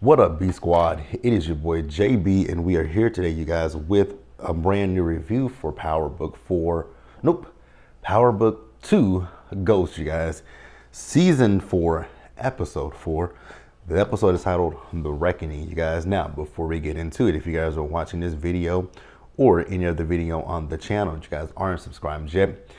What up, B Squad? It is your boy JB, and we are here today, you guys, with a brand new review for Power Book 2 Ghost, you guys. Season 4, Episode 4. The episode is titled The Reckoning, you guys. Now, before we get into it, if you guys are watching this video or any other video on the channel, you guys aren't subscribed yet,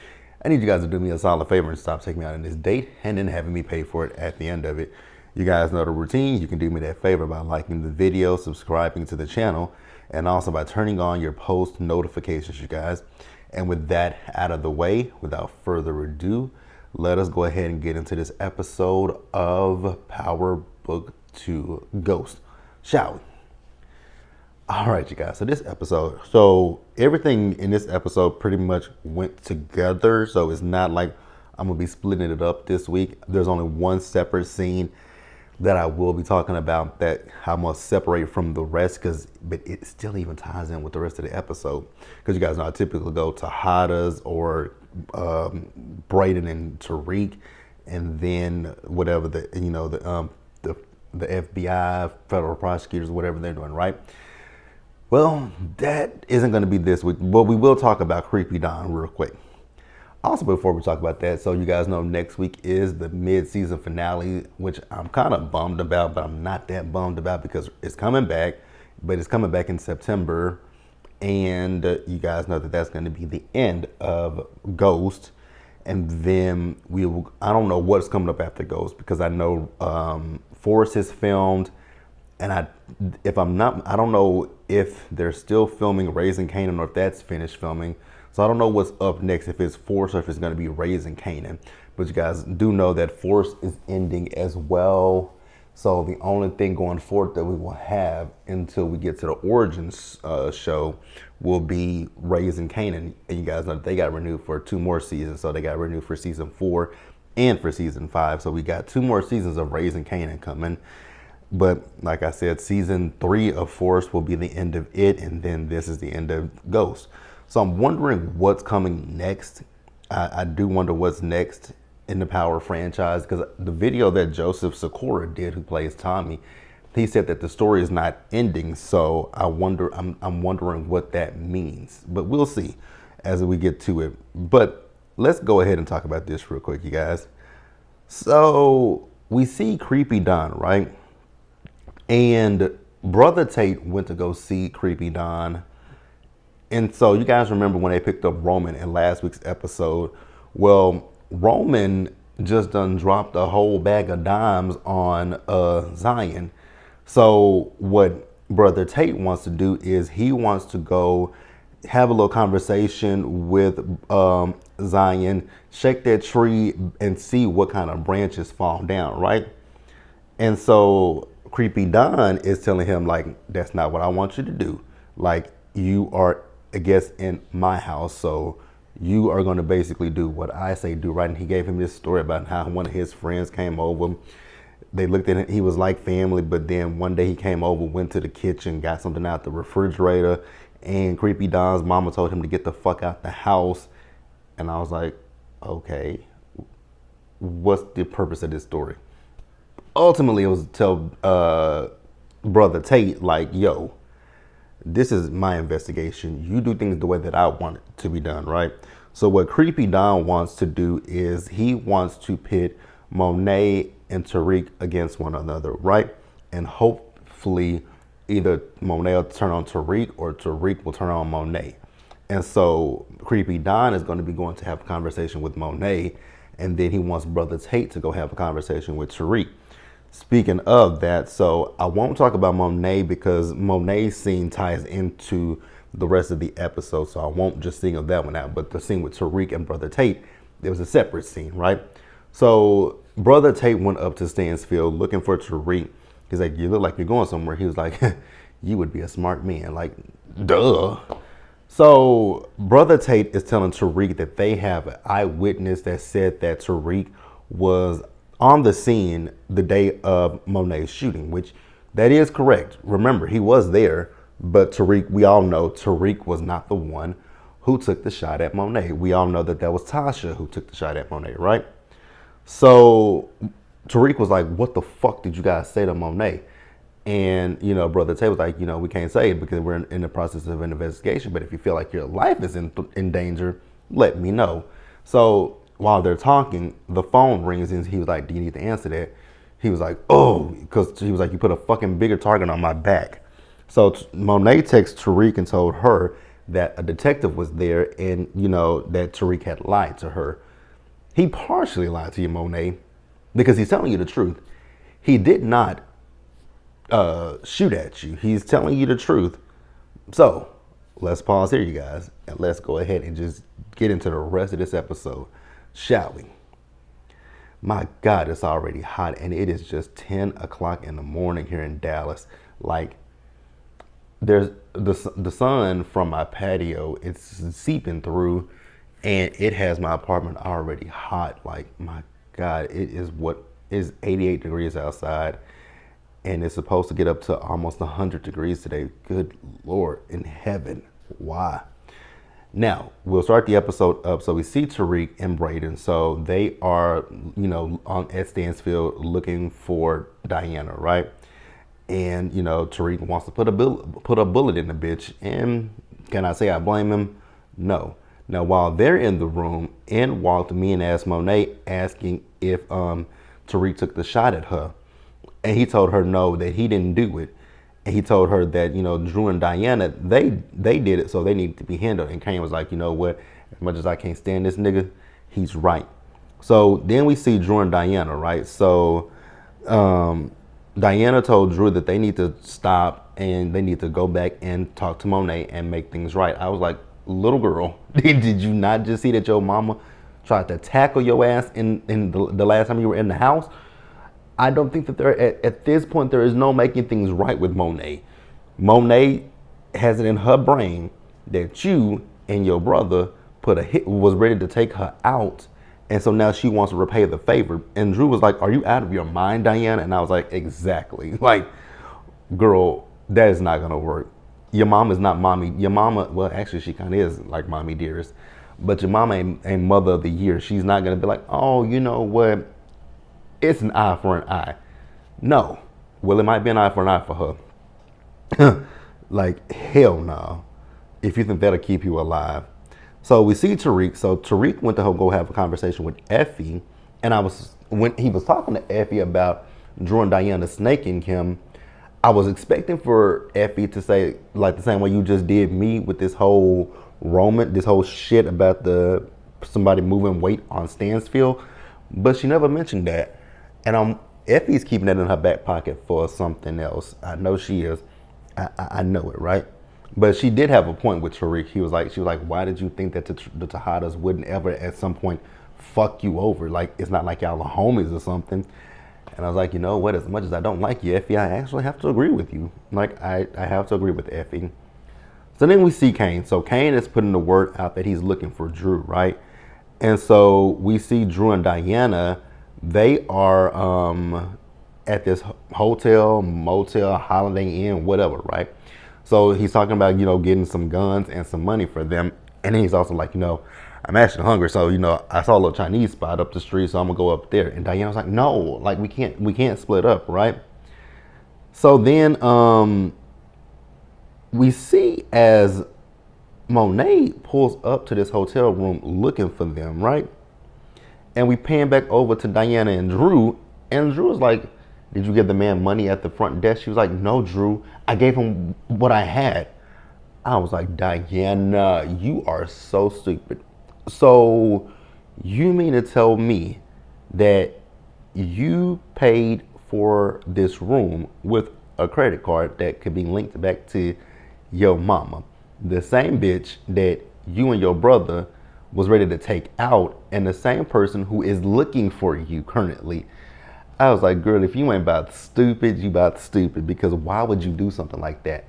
I need you guys to do me a solid favor and stop taking me out on this date and then having me pay for it at the end of it. You guys know the routine. You can do me that favor by liking the video, subscribing to the channel, and also by turning on your post notifications, you guys. And with that out of the way, without further ado, let us go ahead and get into this episode of Power Book 2 Ghost, shall we? All right, you guys, so everything in this episode pretty much went together. So it's not like I'm gonna be splitting it up this week. There's only one separate scene that I will be talking about that I must separate from the rest, but it still even ties in with the rest of the episode. Because you guys know I typically go to Hada's or Brayden and Tariq, and then whatever the FBI, federal prosecutors, whatever they're doing, right? Well, that isn't going to be this week, but we will talk about Creepy Don real quick. Also, before we talk about that, so you guys know next week is the mid-season finale, which I'm kind of bummed about, but I'm not that bummed about because it's coming back, but it's coming back in September. And you guys know that that's going to be the end of Ghost. And then I don't know what's coming up after Ghost, because I know Forrest is filmed. And I don't know if they're still filming Raising Kanan or if that's finished filming. So I don't know what's up next, if it's Force or if it's going to be Raising Kanan. But you guys do know that Force is ending as well. So the only thing going forward that we will have until we get to the Origins show will be Raising Kanan. And you guys know that they got renewed for 2 more seasons. So they got renewed for season 4 and for season 5. So we got 2 more seasons of Raising Kanan coming. But like I said, season 3 of Force will be the end of it, and then this is the end of Ghost. So I'm wondering what's coming next. I do wonder what's next in the Power franchise, because the video that Joseph Sikora did, who plays Tommy, he said that the story is not ending. So I'm wondering what that means. But we'll see as we get to it. But let's go ahead and talk about this real quick, you guys. So we see Creepy Don, right? And Brother Tate went to go see Creepy Don. And so you guys remember when they picked up Roman in last week's episode. Well, Roman just done dropped a whole bag of dimes on Zion. So what Brother Tate wants to do is he wants to go have a little conversation with Zion, shake that tree and see what kind of branches fall down, right? And so Creepy Don is telling him, like, that's not what I want you to do. Like, you are a guest in my house, so you are going to basically do what I say do, right? And he gave him this story about how one of his friends came over. They looked at him, he was like family, but then one day he came over, went to the kitchen, got something out the refrigerator, and Creepy Don's mama told him to get the fuck out the house. And I was like, okay, what's the purpose of this story? Ultimately, it was to tell Brother Tate, like, yo, this is my investigation. You do things the way that I want it to be done, right? So what Creepy Don wants to do is he wants to pit Monet and Tariq against one another, right? And hopefully either Monet will turn on Tariq or Tariq will turn on Monet. And so Creepy Don is going to be going to have a conversation with Monet, and then he wants Brother Tate to go have a conversation with Tariq. Speaking of that, so I won't talk about Monet because Monet's scene ties into the rest of the episode, so I won't just single that one out. But the scene with Tariq and Brother Tate, there was a separate scene, right? So Brother Tate went up to Stansfield looking for Tariq. He's like, you look like you're going somewhere. He was like, you would be a smart man. Like, duh. So Brother Tate is telling Tariq that they have an eyewitness that said that Tariq was on the scene the day of Monet's shooting, which that is correct. Remember, he was there, but Tariq, we all know Tariq was not the one who took the shot at Monet. We all know that that was Tasha who took the shot at Monet, right? So Tariq was like, what the fuck did you guys say to Monet? And, Brother Tay was like, we can't say it because we're in the process of an investigation. But if you feel like your life is in danger, let me know. So while they're talking, the phone rings and he was like, do you need to answer that? He was like, oh, because he was like, you put a fucking bigger target on my back. So Monet texted Tariq and told her that a detective was there and, that Tariq had lied to her. He partially lied to you, Monet, because he's telling you the truth. He did not shoot at you. He's telling you the truth. So let's pause here, you guys, and let's go ahead and just get into the rest of this episode, shall we? My God, it's already hot, and it is just 10 o'clock in the morning here in Dallas. Like, there's the sun from my patio, it's seeping through, and it has my apartment already hot. Like, my God, it is 88 degrees outside, and it's supposed to get up to almost 100 degrees today. Good Lord in heaven, why? Now, we'll start the episode up. So we see Tariq and Braden. So they are, at Stansfield looking for Diana, right? And, Tariq wants to put a bullet in the bitch. And can I say I blame him? No. Now, while they're in the room, in walked me and asked Monet, asking if Tariq took the shot at her. And he told her no, that he didn't do it. And he told her that, Drew and Diana, they did it, so they need to be handled. And Kane was like, you know what, as much as I can't stand this nigga, he's right. So then we see Drew and Diana, right? So Diana told Drew that they need to stop and they need to go back and talk to Monet and make things right. I was like, little girl, did you not just see that your mama tried to tackle your ass in the last time you were in the house? I don't think that at this point there is no making things right with Monet. Monet has it in her brain that you and your brother was ready to take her out, and so now she wants to repay the favor. And Drew was like, "Are you out of your mind, Diana?" And I was like, "Exactly. Like, girl, that is not gonna work. Your mom is not mommy. Your mama, well, actually, she kind of is like mommy dearest, but your mama ain't mother of the year. She's not gonna be like, oh, you know what? It's an eye for an eye. No. Well, it might be an eye for an eye for her. Like, hell no. If you think that'll keep you alive. So we see Tariq. So Tariq went to go have a conversation with Effie. And when he was talking to Effie about Drew and Diana snaking him, I was expecting for Effie to say, like the same way you just did me with this whole this whole shit about somebody moving weight on Stansfield. But she never mentioned that. And Effie's keeping that in her back pocket for something else. I know she is. I know it, right? But she did have a point with Tariq. She was like, why did you think that the Tejadas wouldn't ever at some point fuck you over? Like, it's not like y'all are homies or something. And I was like, you know what? As much as I don't like you, Effie, I actually have to agree with you. Like, I have to agree with Effie. So then we see Kane. So Kane is putting the word out that he's looking for Drew, right? And so we see Drew and Diana. They are at this hotel, motel, Holiday Inn, whatever, right? So he's talking about, getting some guns and some money for them. And then he's also like, I'm actually hungry. So, I saw a little Chinese spot up the street, so I'm gonna go up there. And Diana's like, no, like we can't split up, right? So then we see as Monet pulls up to this hotel room looking for them, right? And we pan back over to Diana and Drew is like, did you give the man money at the front desk? She was like, no, Drew, I gave him what I had. I was like, Diana, you are so stupid. So you mean to tell me that you paid for this room with a credit card that could be linked back to your mama, the same bitch that you and your brother was ready to take out, and the same person who is looking for you currently? I was like, girl, if you ain't about stupid, you about stupid, because why would you do something like that?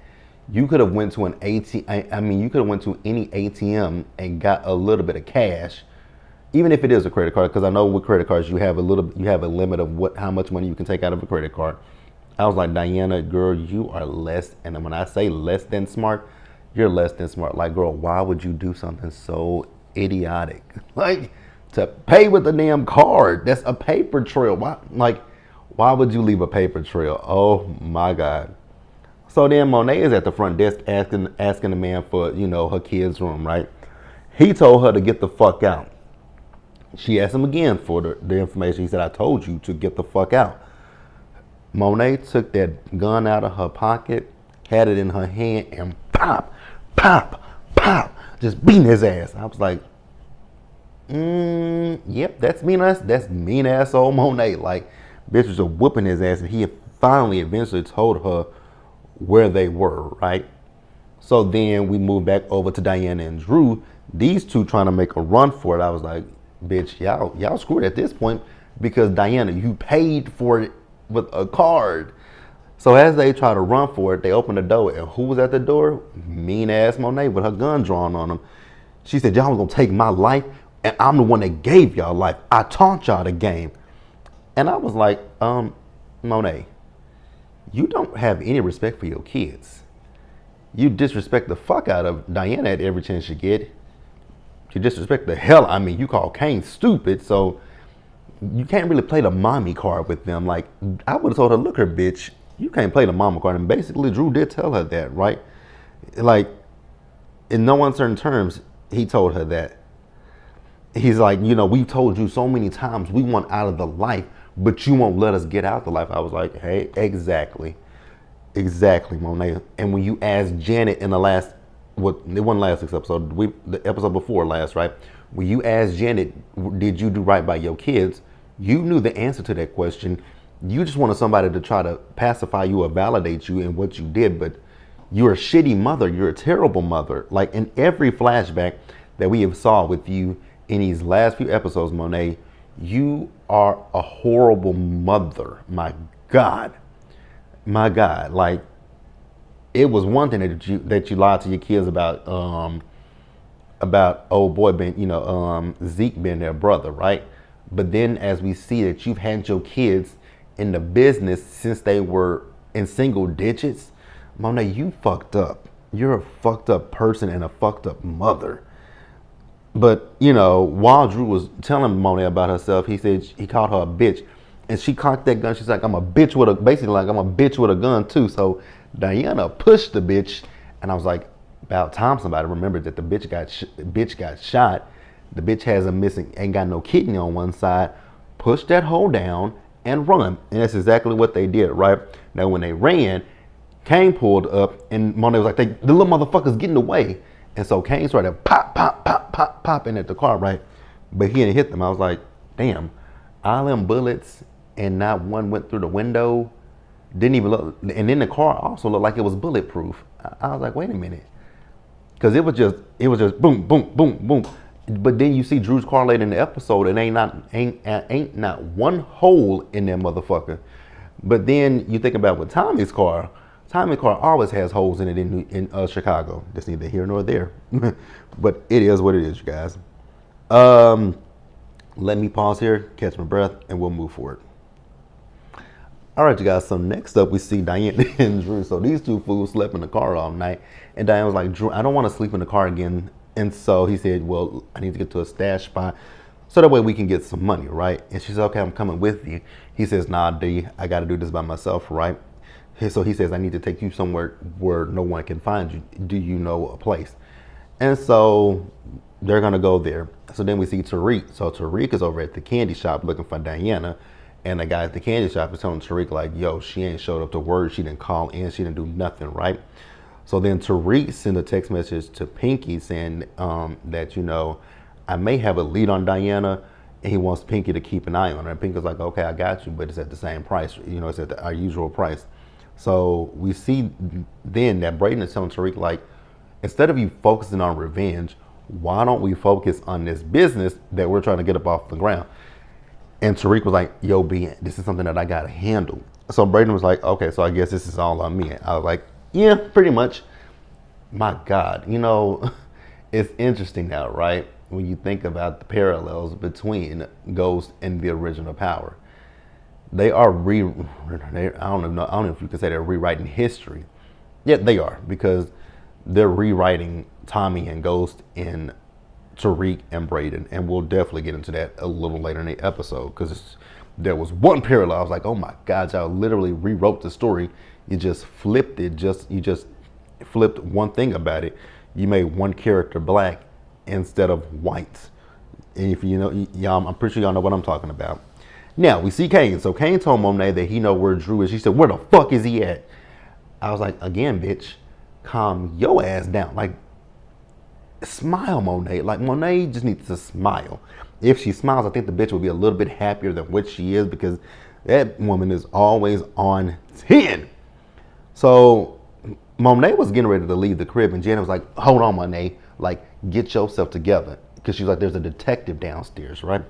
You could have went to an ATM. I mean, you could have went to any ATM and got a little bit of cash, even if it is a credit card, because I know with credit cards you have a limit of how much money you can take out of a credit card. I was like, Diana, girl, you are less, and when I say less than smart, you're less than smart. Like, girl, why would you do something so idiotic? Like, to pay with a damn card, that's a paper trail. Why would you leave a paper trail? Oh my God. So then Monet is at the front desk asking the man for, her kid's room, right? He told her to get the fuck out. She asked him again for the information. He said, I told you to get the fuck out. Monet took that gun out of her pocket, had it in her hand, and pop, pop, pop, just beating his ass. I was like, yep, that's mean ass old Monet. Like, bitch was just whooping his ass, and he finally eventually told her where they were, right? So then we moved back over to Diana and Drew. These two trying to make a run for it. I was like, bitch, y'all screwed at this point because Diana, you paid for it with a card. So as they try to run for it, they open the door, and who was at the door? Mean ass Monet with her gun drawn on him. She said, y'all was gonna take my life, and I'm the one that gave y'all life. I taught y'all the game. And I was like, Monet, you don't have any respect for your kids. You disrespect the fuck out of Diana at every chance you get. You disrespect the hell. I mean, you call Kane stupid, so you can't really play the mommy card with them. Like, I would have told her, look her, bitch, you can't play the mama card. And basically, Drew did tell her that, right? Like, in no uncertain terms, he told her that. He's like, we told you so many times we want out of the life, but you won't let us get out the life. I was like, hey, exactly, Monet. And when you asked Janet in the last, it wasn't last week's episode, the episode before last, right? When you asked Janet, did you do right by your kids? You knew the answer to that question. You just wanted somebody to try to pacify you or validate you in what you did, but you're a shitty mother. You're a terrible mother. Like in every flashback that we have saw with you in these last few episodes, Monet, you are a horrible mother. My God. Like, it was one thing that you lied to your kids about old boy being, Zeke being their brother, right? But then as we see that you've had your kids in the business since they were in single digits, Monet, you fucked up. You're a fucked up person and a fucked up mother. But, while Drew was telling Monet about herself, he said he called her a bitch. And she cocked that gun. She's like, I'm a bitch with a gun too. So Diana pushed the bitch. And I was like, about time somebody remembered that the bitch got shot. The bitch has ain't got no kidney on one side. Push that hoe down and run. And that's exactly what they did, right? Now, when they ran, Kane pulled up and Monet was like, the little motherfucker's getting away. And so Kane started pop, pop, pop, pop, popping at the car, right? But he didn't hit them. I was like, damn, all them bullets and not one went through the window. Didn't even look. And then the car also looked like it was bulletproof. I was like, wait a minute. Because it was just boom, boom, boom, boom. But then you see Drew's car later in the episode, and ain't not one hole in that motherfucker. But then you think about with Tommy's car always has holes in it in Chicago. That's neither here nor there. But it is what it is, you guys. Let me pause here, catch my breath, and we'll move forward. All right, you guys, so next up we see Diane and Drew. So these two fools slept in the car all night. And Diane was like, Drew, I don't want to sleep in the car again. And so he said, well, I need to get to a stash spot so that way we can get some money, right? And she said, okay, I'm coming with you. He says, nah, D, I got to do this by myself, right? So he says, I need to take you somewhere where no one can find you. Do you know a place? And so they're going to go there. So then we see Tariq. So Tariq is over at the candy shop looking for Diana. And the guy at the candy shop is telling Tariq, like, yo, she ain't showed up to work. She didn't call in. She didn't do nothing, right? So then Tariq sent a text message to Pinky saying that, I may have a lead on Diana, and he wants Pinky to keep an eye on her. And Pinky's like, okay, I got you, but it's at the same price. It's at our usual price. So we see then that Brayden is telling Tariq, like, instead of you focusing on revenge, why don't we focus on this business that we're trying to get up off the ground? And Tariq was like, yo, B, this is something that I got to handle. So Brayden was like, okay, so I guess this is all on me. I was like, yeah, pretty much. My God, it's interesting now, right? When you think about the parallels between Ghost and the original Power. They are I don't know if you could say they're rewriting history. Yeah, they are, because they're rewriting Tommy and Ghost in Tariq and Brayden, and we'll definitely get into that a little later in the episode, because there was one parallel. I was like, oh my God, y'all literally rewrote the story. You just flipped it. You just flipped one thing about it. You made one character black instead of white. And if you know, y'all, I'm pretty sure y'all know what I'm talking about. Now we see Kane. So Kane told Monet that he know where Drew is. She said, where the fuck is he at? I was like, again, bitch, calm your ass down. Like, smile, Monet. Like, Monet just needs to smile. If she smiles, I think the bitch will be a little bit happier than what she is, because that woman is always on 10. So Monet was getting ready to leave the crib, and Janet was like, hold on, Monet, like, get yourself together. Because she's like, there's a detective downstairs, right?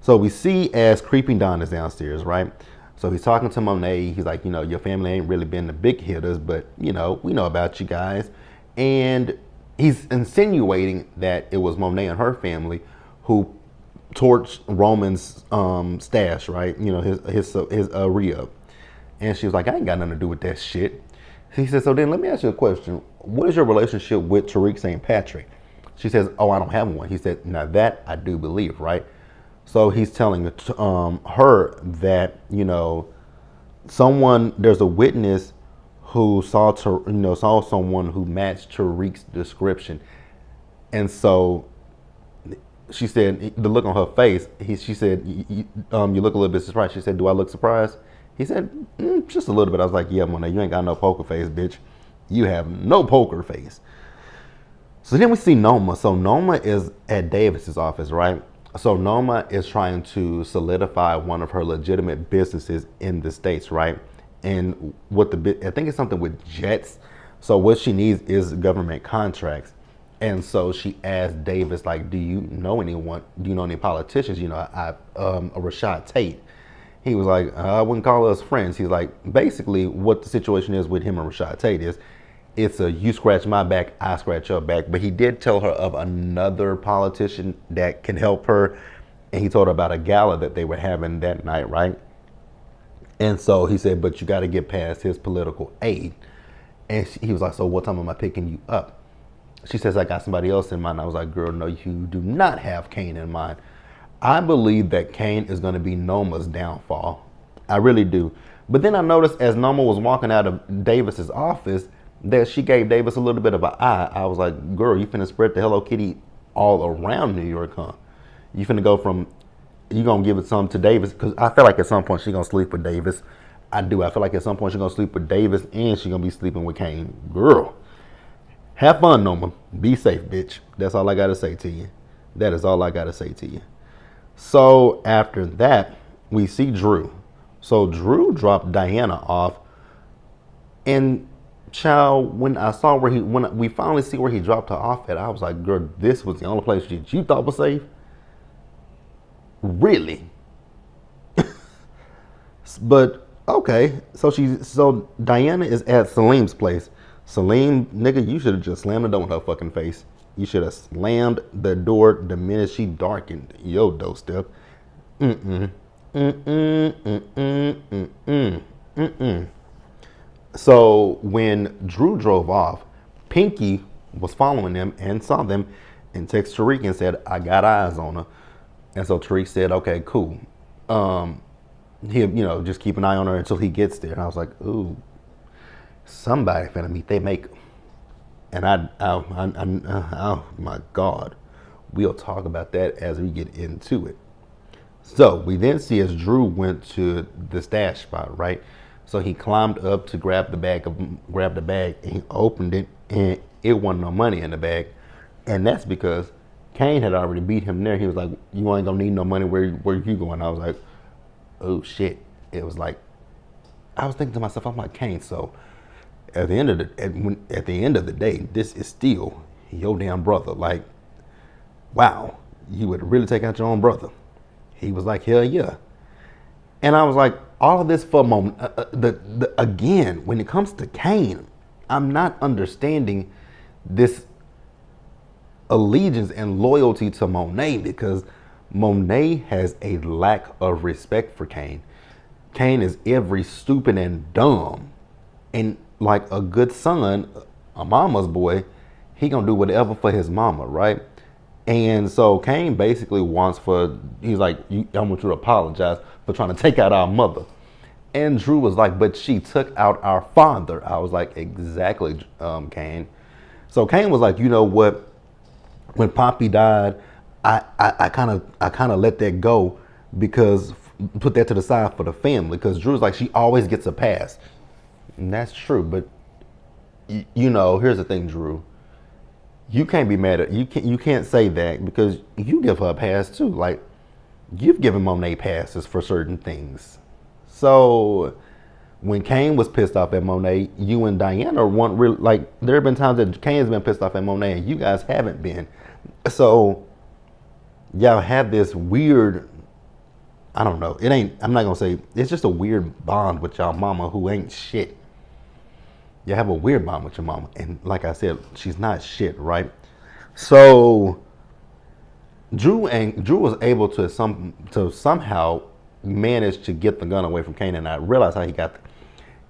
So we see as Creeping Don is downstairs, right? So he's talking to Monet. He's like, you know, your family ain't really been the big hitters, but, you know, we know about you guys. And he's insinuating that it was Monet and her family who torched Roman's stash, right? You know, his re-up. And she was like, I ain't got nothing to do with that shit. He said, so then let me ask you a question. What is your relationship with Tariq St. Patrick? She says, oh, I don't have one. He said, now that I do believe, right? So he's telling her that, you know, there's a witness who saw someone who matched Tariq's description. And so she said, the look on her face, she said, you look a little bit surprised. She said, do I look surprised? He said, just a little bit. I was like, yeah, Monet, you ain't got no poker face, bitch. You have no poker face. So then we see Noma. So Noma is at Davis's office, right? So Noma is trying to solidify one of her legitimate businesses in the States, right? And I think it's something with jets. So what she needs is government contracts. And so she asked Davis, like, do you know anyone? Do you know any politicians? You know, Rashad Tate. He was like, I wouldn't call us friends. He's like, basically what the situation is with him and Rashad Tate is, it's a you scratch my back, I scratch your back. But he did tell her of another politician that can help her. And he told her about a gala that they were having that night, right? And so he said, but you got to get past his political aid. And he was like, so what time am I picking you up? She says, I got somebody else in mind. I was like, girl, no, you do not have Kane in mind. I believe that Kane is going to be Noma's downfall. I really do. But then I noticed as Noma was walking out of Davis's office that she gave Davis a little bit of an eye. I was like, girl, you finna spread the Hello Kitty all around New York, huh? You finna go from, you gonna give it some to Davis? Because I feel like at some point she gonna sleep with Davis. I do. I feel like at some point she gonna sleep with Davis and she gonna be sleeping with Kane. Girl, have fun, Noma. Be safe, bitch. That's all I gotta say to you. That is all I gotta say to you. So after that, we see Drew. So Drew dropped Diana off, and child, when we finally see where he dropped her off at, I was like, girl, this was the only place that you thought was safe? Really? But okay, so Diana is at Salim's place. Salim, nigga, you should have just slammed the door in her fucking face. You should have slammed the door the minute she darkened your doorstep. So when Drew drove off, Pinky was following them and saw them and texted Tariq and said, I got eyes on her. And so Tariq said, okay, cool. He, just keep an eye on her until he gets there. And I was like, ooh, somebody finna meet they maker. And oh my God, we'll talk about that as we get into it. So we then see as Drew went to the stash spot, right? So he climbed up to grab the bag, and he opened it, and it wasn't no money in the bag. And that's because Kane had already beat him there. He was like, you ain't gonna need no money, where you going? I was like, oh shit. It was like, I was thinking to myself, I'm like, Kane, so at the end of the day, this is still your damn brother. Like, wow, you would really take out your own brother. He was like, hell yeah. And I was like, all of this for a moment. Again, when it comes to Kane, I'm not understanding this allegiance and loyalty to Monet, because Monet has a lack of respect for Kane. Kane is every stupid and dumb. And like a good son, a mama's boy, he gonna do whatever for his mama, right? And so Cain basically he's like, I want you to apologize for trying to take out our mother. And Drew was like, but she took out our father. I was like, exactly, Cain. So Cain was like, you know what? When Poppy died, I kind of let that go because put that to the side for the family. Because Drew's like, she always gets a pass. And that's true. But, here's the thing, Drew. You can't be mad at you can't say that because you give her a pass too. Like you've given Monet passes for certain things. So when Cain was pissed off at Monet, you and Diana weren't really like there have been times that Cain's been pissed off at Monet and you guys haven't been. So y'all have this weird I don't know. I'm not gonna say it's just a weird bond with y'all mama who ain't shit. You have a weird bond with your mama. And like I said, she's not shit, right? So Drew was able to somehow manage to get the gun away from Cain, and I realized how he got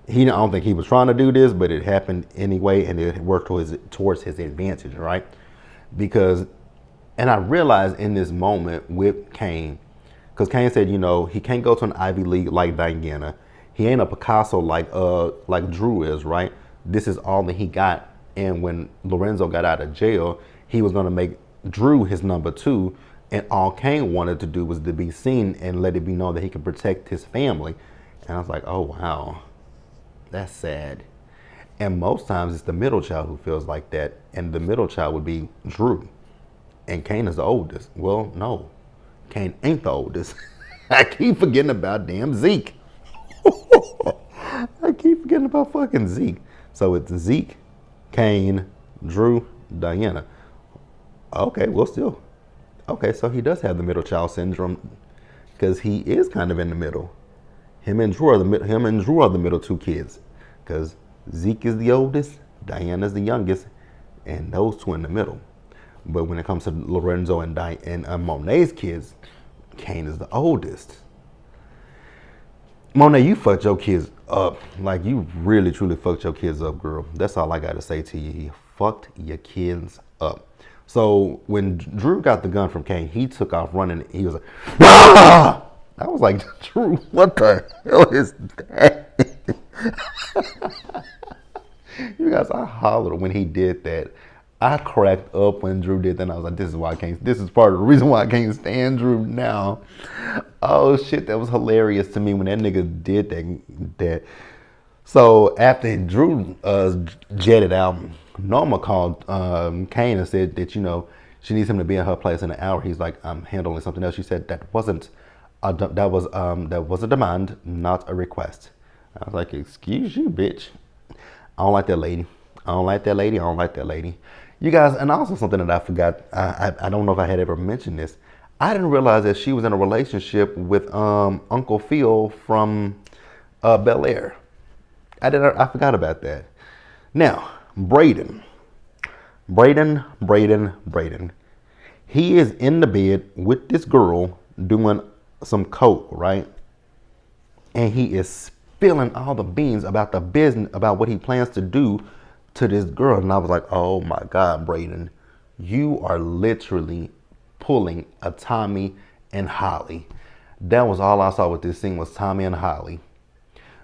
I don't think he was trying to do this, but it happened anyway, and it worked towards his advantage, right? And I realized in this moment with Cain, because Cain said, he can't go to an Ivy League like Diana. He ain't a Picasso like Drew is, right? This is all that he got. And when Lorenzo got out of jail, he was going to make Drew his number 2. And all Cain wanted to do was to be seen and let it be known that he could protect his family. And I was like, oh, wow, that's sad. And most times it's the middle child who feels like that. And the middle child would be Drew. And Cain is the oldest. Well, no, Cain ain't the oldest. I keep forgetting about damn Zeke. I keep forgetting about fucking Zeke. So it's Zeke, Cain, Drew, Diana. Okay, well, still. Okay, so he does have the middle child syndrome because he is kind of in the middle. Him and Drew are the middle 2 kids because Zeke is the oldest, Diana's the youngest, and those 2 in the middle. But when it comes to Lorenzo and Monet's kids, Cain is the oldest. Monet, you fucked your kids up. Like, you really, truly fucked your kids up, girl. That's all I got to say to you. You fucked your kids up. So when Drew got the gun from Cain, he took off running. He was like, ah! I was like, Drew, what the hell is that? You guys, I hollered when he did that. I cracked up when Drew did that, and I was like, this is part of the reason why I can't stand Drew now. Oh, shit, that was hilarious to me when that nigga did that. So after Drew jetted out, Norma called Cain and said that, she needs him to be in her place in an hour. He's like, I'm handling something else. She said that was a demand, not a request. I was like, excuse you, bitch. I don't like that lady. I don't like that lady. You guys, and also something that I forgot, I don't know if I had ever mentioned this. I didn't realize that she was in a relationship with Uncle Phil from Bel Air. I forgot about that. Now, Braden. He is in the bed with this girl doing some coke, right? And he is spilling all the beans about the business, about what he plans to do to this girl. And I was like, oh my God, Braden, you are literally pulling a Tommy and Holly. That was all I saw with this scene was Tommy and Holly.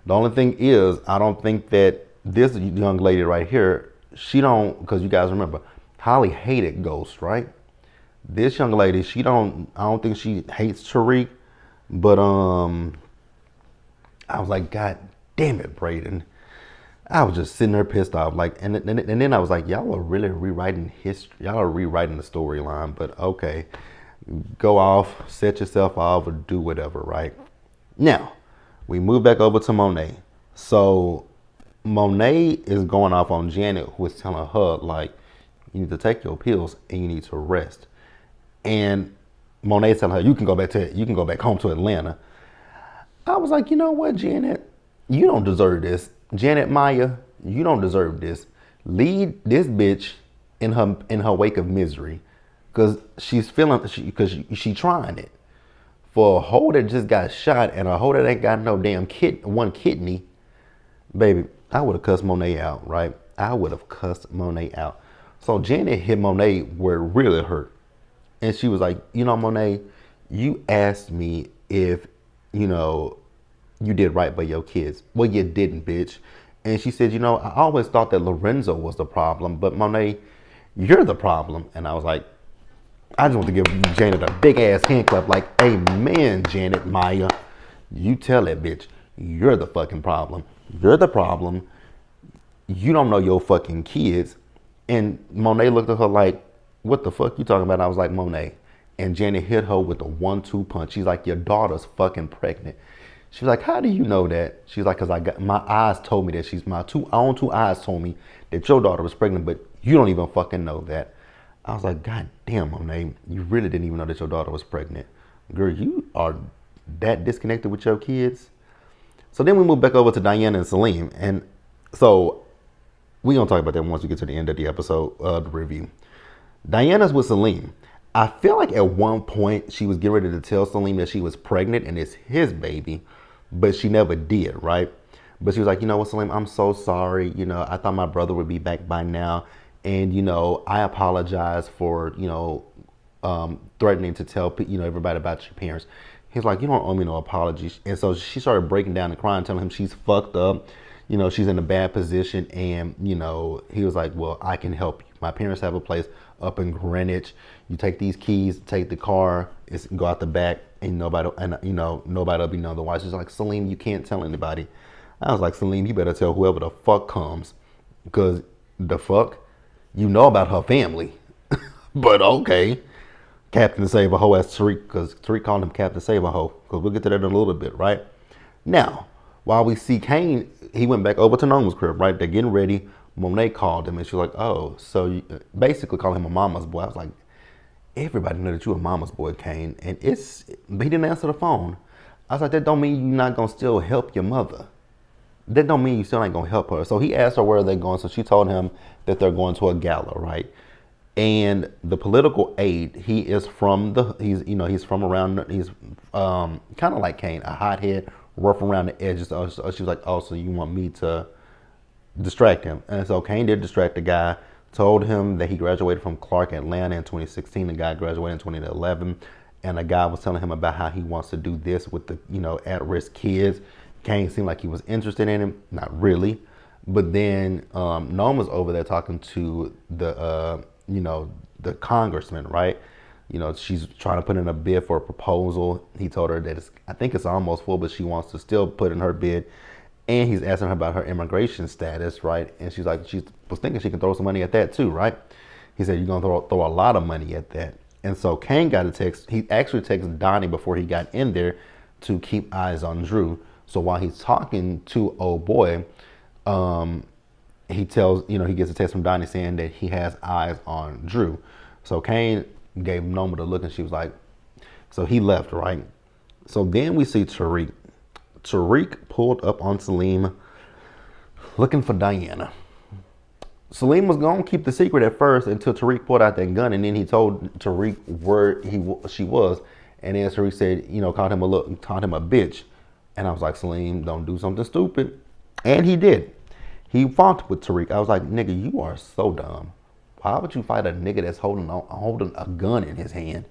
The only thing is, I don't think that this young lady right here, because you guys remember, Holly hated Ghost, right? This young lady, I don't think she hates Tariq, but I was like, God damn it, Braden. I was just sitting there pissed off, like, and then I was like, y'all are really rewriting history. Y'all are rewriting the storyline, but okay, go off, set yourself off, or do whatever, right? Now, we move back over to Monet. So Monet is going off on Janet, who is telling her, like, you need to take your pills and you need to rest. And Monet's telling her, you can go back home to Atlanta. I was like, you know what, Janet? You don't deserve this. Janet Maya, you don't deserve this. Lead this bitch in her wake of misery. Cause she's she trying it. For a hoe that just got shot and a hoe that ain't got no damn one kidney, baby, I would have cussed Monet out, right? I would have cussed Monet out. So Janet hit Monet where it really hurt. And she was like, Monet, you asked me if, you know, you did right by your kids. Well, you didn't, bitch. And she said, I always thought that Lorenzo was the problem, but Monet, you're the problem. And I was like, I just want to give Janet a big ass hand clap, like, amen, Janet Maya. You tell that bitch, you're the fucking problem. You're the problem. You don't know your fucking kids. And Monet looked at her like, what the fuck you talking about? I was like, Monet. And Janet hit her with a 1-2 punch. She's like, your daughter's fucking pregnant. She was like, how do you know that? She's like, because I got my eyes told me that my own two eyes told me that your daughter was pregnant, but you don't even fucking know that. I was like, God damn, Monet, you really didn't even know that your daughter was pregnant. Girl, you are that disconnected with your kids. So then we move back over to Diana and Salim. And so we're going to talk about that once we get to the end of the episode, the review. Diana's with Salim. I feel like at one point she was getting ready to tell Salim that she was pregnant and it's his baby, but she never did, right? But she was like, you know what, Salim, I'm so sorry. I thought my brother would be back by now. And, I apologize for, threatening to tell, everybody about your parents. He's like, you don't owe me no apologies. And so she started breaking down and crying, telling him she's fucked up. She's in a bad position. And, he was like, well, I can help you. My parents have a place up in Greenwich. You take these keys, take the car, go out the back, and nobody will be none otherwise. She's like, Salim, you can't tell anybody. I was like, Salim, you better tell whoever the fuck comes. Because the fuck? You know about her family. But okay. Captain Save-A-Ho as Tariq, because Tariq called him Captain Save-A-Ho, because we'll get to that in a little bit, right? Now, while we see Kane, he went back over to Norma's crib, right? They're getting ready. Monet called him, and she was like, oh, so you basically calling him a mama's boy. I was like, everybody know that you're a mama's boy, Kane. And but he didn't answer the phone. I was like, that don't mean you're not going to still help your mother. That don't mean you still ain't going to help her. So he asked her where they're going. So she told him that they're going to a gala, right? And the political aide, he's from around, he's kind of like Kane, a hothead, rough around the edges. So she was like, oh, so you want me to distract him? And so Kane did distract the guy, told him that he graduated from Clark, Atlanta in 2016. The guy graduated in 2011. And the guy was telling him about how he wants to do this with the, at-risk kids. Kane seemed like he was interested in him. Not really. But then Norma's over there talking to the congressman, right? She's trying to put in a bid for a proposal. He told her that I think it's almost full, but she wants to still put in her bid. And he's asking her about her immigration status, right? And she's like, she was thinking she can throw some money at that too, right? He said, you're going to throw a lot of money at that. And so Kane got a text. He actually texted Donnie before he got in there to keep eyes on Drew. So while he's talking to old boy, he gets a text from Donnie saying that he has eyes on Drew. So Kane gave Noma the look, and she was like, so he left, right? So then we see Tariq. Tariq pulled up on Salim looking for Diana. Salim was going to keep the secret at first until Tariq pulled out that gun, and then he told Tariq where she was. And then Tariq said, called him a bitch. And I was like, Salim, don't do something stupid. And he did. He fought with Tariq. I was like, nigga, you are so dumb. Why would you fight a nigga that's holding a gun in his hand?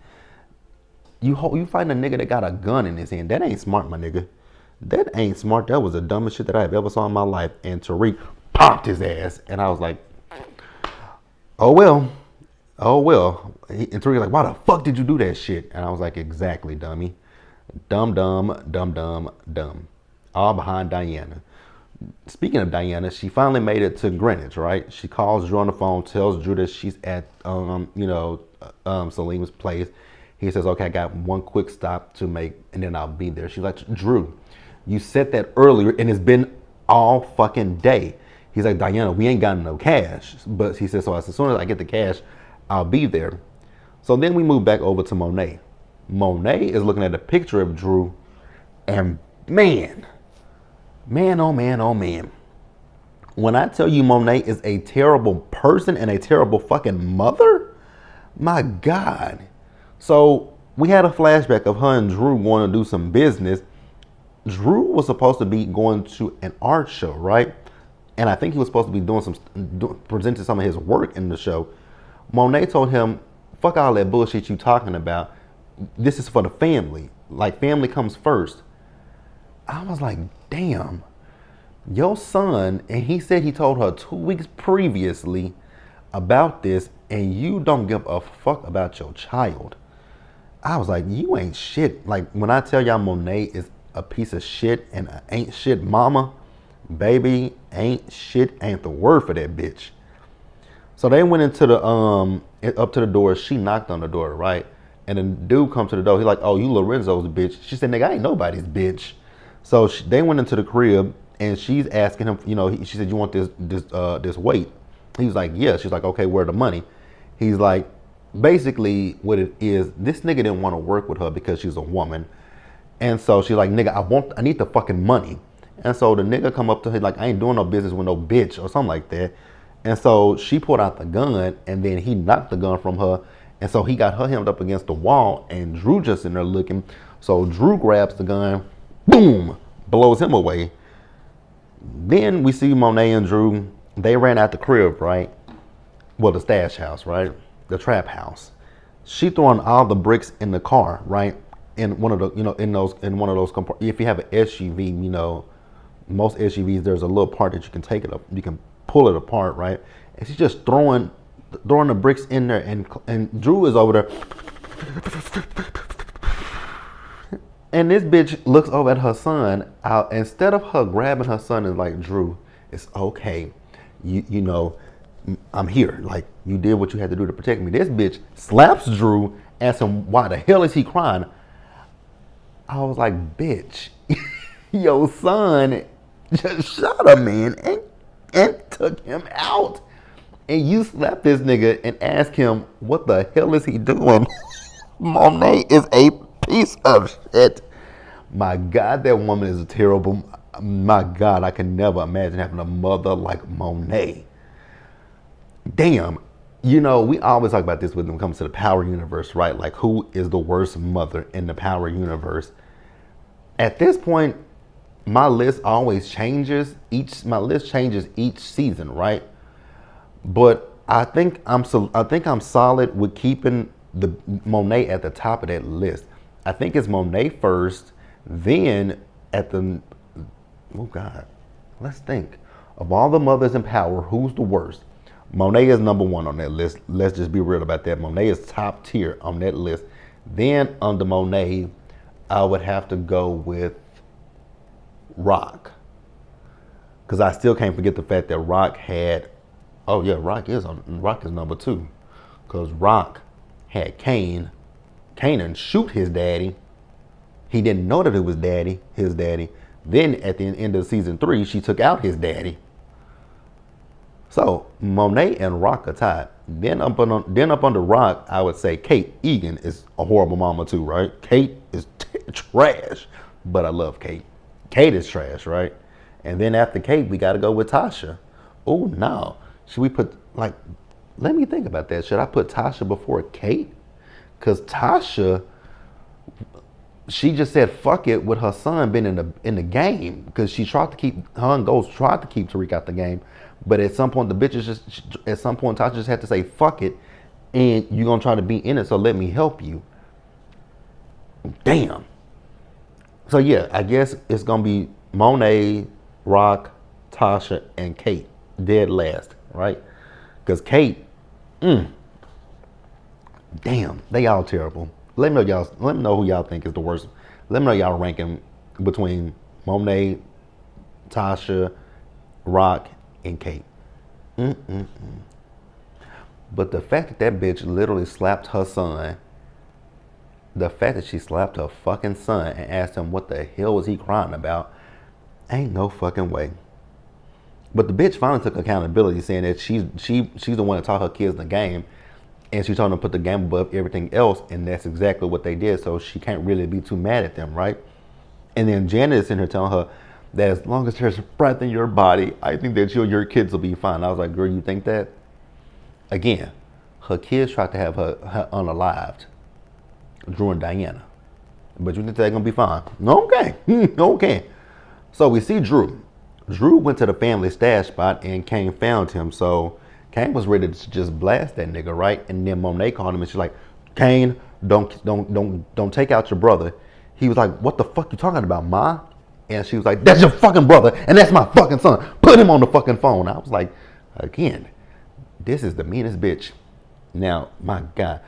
You fighting a nigga that got a gun in his hand. That ain't smart, my nigga. That ain't smart. That was the dumbest shit that I've ever saw in my life. And Tariq popped his ass. And I was like, oh well. And Tariq was like, why the fuck did you do that shit? And I was like, exactly, dummy. Dumb. All behind Diana. Speaking of Diana, she finally made it to Greenwich, right? She calls Drew on the phone, tells Drew that she's at, Salim's place. He says, okay, I got one quick stop to make, and then I'll be there. She's like, Drew, you said that earlier, and it's been all fucking day. He's like, Diana, we ain't got no cash. But he says, so as soon as I get the cash, I'll be there. So then we move back over to Monet. Monet is looking at a picture of Drew, and man, oh man. When I tell you Monet is a terrible person and a terrible fucking mother, my God. So we had a flashback of her and Drew going to do some business. Drew was supposed to be going to an art show, right? And I think he was supposed to be presenting some of his work in the show. Monet told him, fuck all that bullshit you talking about. This is for the family. Like, family comes first. I was like, damn, your son, and he said he told her 2 weeks previously about this, and you don't give a fuck about your child. I was like, you ain't shit. Like, when I tell y'all Monet is a piece of shit and a ain't shit mama, baby, ain't shit ain't the word for that bitch. So they went into the up to the door. She knocked on the door, right? And the dude comes to the door. He's like, "Oh, you Lorenzo's bitch." She said, "Nigga, I ain't nobody's bitch." So they went into the crib, and she's asking him. She said, "You want this weight?" He was like, "Yeah." She's like, "Okay, where the money?" He's like, basically, what it is, this nigga didn't want to work with her because she's a woman, and so she's like, "Nigga, I need the fucking money." And so the nigga come up to her like, "I ain't doing no business with no bitch," or something like that. And so she pulled out the gun, and then he knocked the gun from her. And so he got her hemmed up against the wall, and Drew just in there looking. So Drew grabs the gun, boom, blows him away. Then we see Monet and Drew. They ran out the crib, right? Well, the stash house, right? The trap house. She throwing all the bricks in the car, right? In one of the, in one of those. If you have an SUV, most SUVs, there's a little part that you can take it up. You can pull it apart, right? And she's just throwing the bricks in there, and Drew is over there. And this bitch looks over at her son. Instead of her grabbing her son and like, "Drew, it's okay. I'm here. Like, you did what you had to do to protect me." This bitch slaps Drew, asks him, "Why the hell is he crying?" I was like, bitch, your son just shot a man and took him out. And you slap this nigga and ask him, what the hell is he doing? Monet is a piece of shit. My God, that woman is terrible. My God, I can never imagine having a mother like Monet. Damn. We always talk about this when it comes to the Power universe, right? Like, who is the worst mother in the Power universe? At this point, my list always changes. My list changes each season, right? But I think I'm solid with keeping the Monet at the top of that list. I think it's Monet first, then oh God, let's think. Of all the mothers in Power, who's the worst? Monet is number one on that list. Let's just be real about that. Monet is top tier on that list. Then under Monet, I would have to go with Rock. Because I still can't forget the fact that Rock had, Rock is number two. Because Rock had Kanan shoot his daddy. He didn't know that it was his daddy. Then at the end of season 3, she took out his daddy. So Monet and Rock are tied. Then up under Rock, I would say Kate Egan is a horrible mama too, right? Kate is trash, but I love Kate. Kate is trash, right? And then after Kate, we got to go with Tasha. Oh no, should we put let me think about that. Should I put Tasha before Kate? Because Tasha, she just said fuck it with her son being in the game, because she tried to keep Tariq out the game. But at some point, Tasha just had to say, fuck it, and you're going to try to be in it, so let me help you. Damn. So yeah, I guess it's going to be Monet, Rock, Tasha, and Kate. Dead last, right? Because Kate, damn, they all terrible. Let me know who y'all think is the worst. Let me know y'all ranking between Monet, Tasha, Rock, and Kate. But the fact that bitch literally slapped her son, the fact that she slapped her fucking son and asked him what the hell was he crying about, ain't no fucking way. But the bitch finally took accountability, saying that she's the one that taught her kids the game, and she told them to put the game above everything else, and that's exactly what they did. So she can't really be too mad at them, right? And then Janet is in here telling her that as long as there's breath in your body, I think that your kids will be fine. I was like, girl, you think that? Again, her kids tried to have her unalived, Drew and Diana. But you think they're going to be fine? Okay. Okay. So we see Drew. Drew went to the family stash spot, and Kane found him. So Kane was ready to just blast that nigga, right? And then Monet called him and she's like, Kane, don't take out your brother. He was like, what the fuck you talking about, ma? And she was like, that's your fucking brother and that's my fucking son. Put him on the fucking phone. I was like, again, this is the meanest bitch. Now, my God.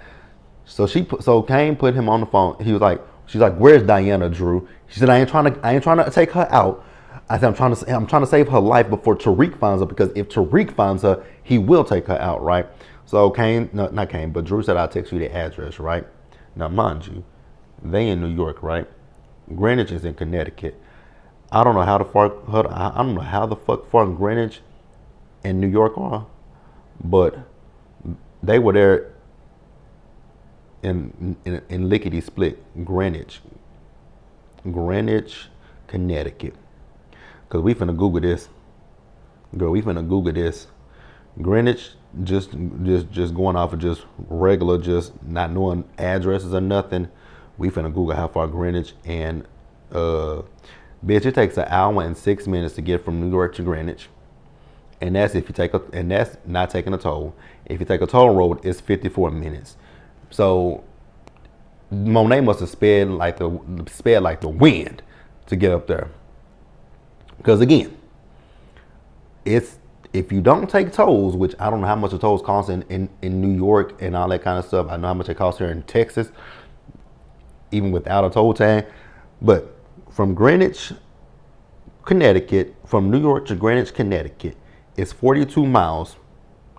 So Kane put him on the phone. He was like, she's like, where's Diana, Drew? She said, I ain't trying to take her out. I said, I'm trying to save her life before Tariq finds her, because if Tariq finds her, he will take her out, right? So Kane, no, not Kane, but Drew said, I'll text you the address, right? Now, mind you, they in New York, right? Greenwich is in Connecticut. I don't know how the fuck far Greenwich and New York are, but they were there in lickety split, Greenwich, Connecticut. Cause we finna Google this, girl. We finna Google this. Greenwich, just going off of just regular, just not knowing addresses or nothing. We finna Google how far Greenwich and bitch, it takes 1 hour and 6 minutes to get from New York to Greenwich, and that's if you and that's not taking a toll. If you take a toll road, it's 54 minutes. So Monet must have sped like the wind to get up there. Because again, it's if you don't take tolls, which I don't know how much the tolls cost in New York and all that kind of stuff. I know how much it costs here in Texas, even without a toll tag. But from Greenwich, Connecticut, from New York to Greenwich, Connecticut, it's 42 miles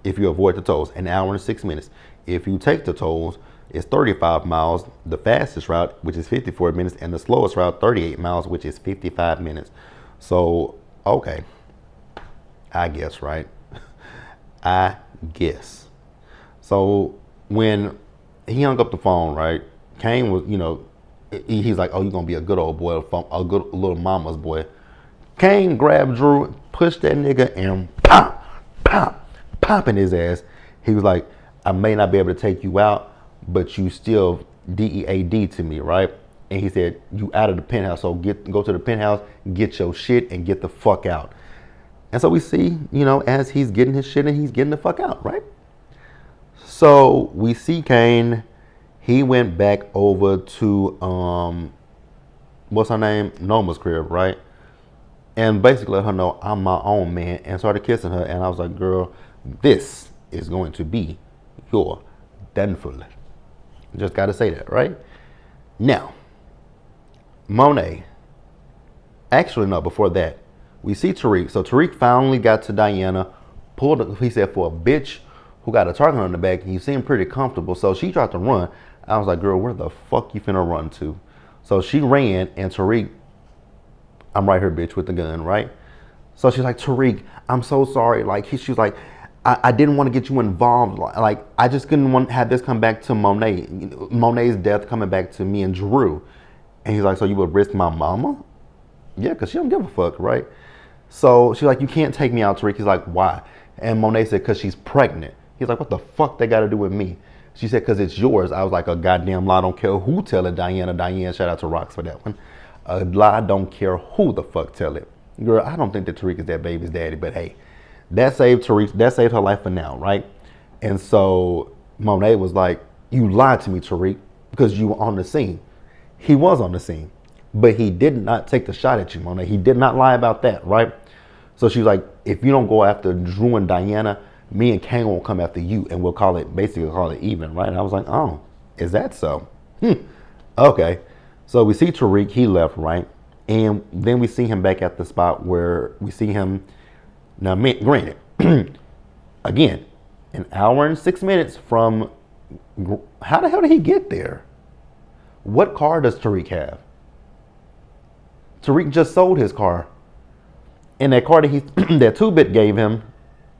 if you avoid the tolls, 1 hour and 6 minutes. If you take the tolls, it's 35 miles, the fastest route, which is 54 minutes, and the slowest route, 38 miles, which is 55 minutes. So, okay, I guess, right? I guess. So when he hung up the phone, right, Kane was, he's like, oh, you're going to be a good old boy, a good little mama's boy. Kane grabbed Drew, pushed that nigga, and pop in his ass. He was like, I may not be able to take you out, but you still DEAD to me, right? And he said, you out of the penthouse, so go to the penthouse, get your shit, and get the fuck out. And so we see, as he's getting his shit and he's getting the fuck out, right? So we see Kane, he went back over to, what's her name? Noma's crib, right? And basically let her know, I'm my own man, and started kissing her. And I was like, girl, this is going to be your downfall. Just got to say that, right? Now, Monet, actually, no, before that, we see Tariq. So Tariq finally got to Diana, he said, for a bitch who got a target on the back, and you seem pretty comfortable. So she tried to run. I was like, girl, where the fuck you finna run to? So she ran, and Tariq, I'm right here, bitch, with the gun, right? So she's like, Tariq, I'm so sorry. Like, she was like, I didn't want to get you involved. Like, I just couldn't want to have this come back to Monet. Monet's death coming back to me and Drew. And he's like, so you would risk my mama? Yeah, because she don't give a fuck, right? So she's like, you can't take me out, Tariq. He's like, why? And Monet said, because she's pregnant. He's like, what the fuck they got to do with me? She said, because it's yours. I was like, a goddamn lie. I don't care who tell it, Diana. Diane, shout out to Rox for that one. A lie, don't care who the fuck tell it. Girl, I don't think that Tariq is that baby's daddy, but hey, that saved Tariq. That saved her life for now, right? And so Monet was like, you lied to me, Tariq, because you were on the scene. He was on the scene, but he did not take the shot at you, Monet. He did not lie about that, right? So she's like, if you don't go after Drew and Diana, me and Kane won't come after you, and we'll call it even, right? And I was like, oh, is that so? Okay. So we see Tariq, he left, right? And then we see him back at the spot where we see him, now granted, again, 1 hour and 6 minutes from, how the hell did he get there? What car does Tariq have? Tariq just sold his car. And that car that that 2-Bit gave him,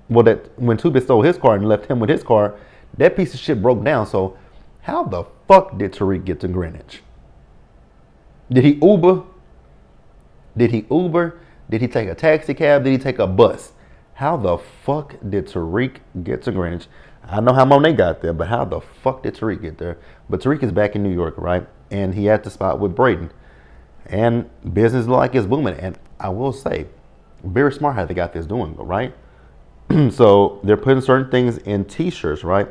well, that when 2-Bit stole his car and left him with his car, that piece of shit broke down. So how the fuck did Tariq get to Greenwich? Did he Uber? Did he take a taxi cab? Did he take a bus? How the fuck did Tariq get to Greenwich? I know how Monet got there, but how the fuck did Tariq get there? But Tariq is back in New York, right? And he at the spot with Braden. And business like is booming. And I will say, very smart how they got this doing, right? So they're putting certain things in t-shirts, right?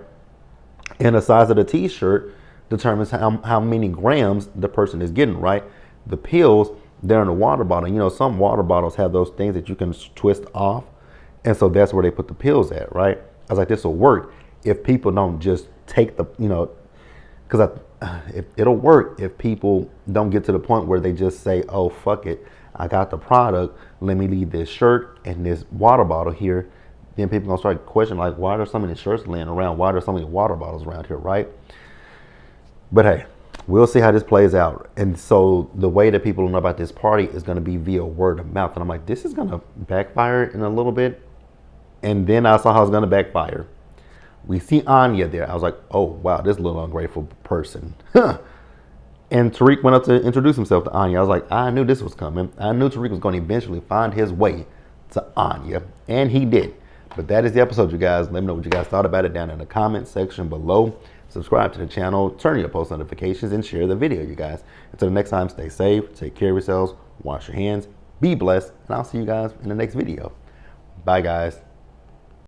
And the size of the t-shirt determines how many grams the person is getting, right? The pills, they're in a water bottle. You know, some water bottles have those things that you can twist off. And so that's where they put the pills at, right? I was like, this will work if people don't just take the, you know, because it'll work if people don't get to the point where they just say, oh, fuck it. I got the product. Let me leave this shirt and this water bottle here. Then people gonna start questioning, like, why are there so many shirts laying around? Why are there so many water bottles around here, right? But hey, we'll see how this plays out. And so the way that people know about this party is going to be via word of mouth. And I'm like, this is going to backfire in a little bit. And then I saw how it's going to backfire. We see Anya there. I was like, oh, wow, this little ungrateful person. And Tariq went up to introduce himself to Anya. I was like, I knew this was coming. I knew Tariq was going to eventually find his way to Anya. And he did. But that is the episode, you guys. Let me know what you guys thought about it down in the comment section below. Subscribe to the channel, turn your post notifications, and share the video, you guys. Until the next time, stay safe, take care of yourselves, wash your hands, be blessed, and I'll see you guys in the next video. Bye, guys.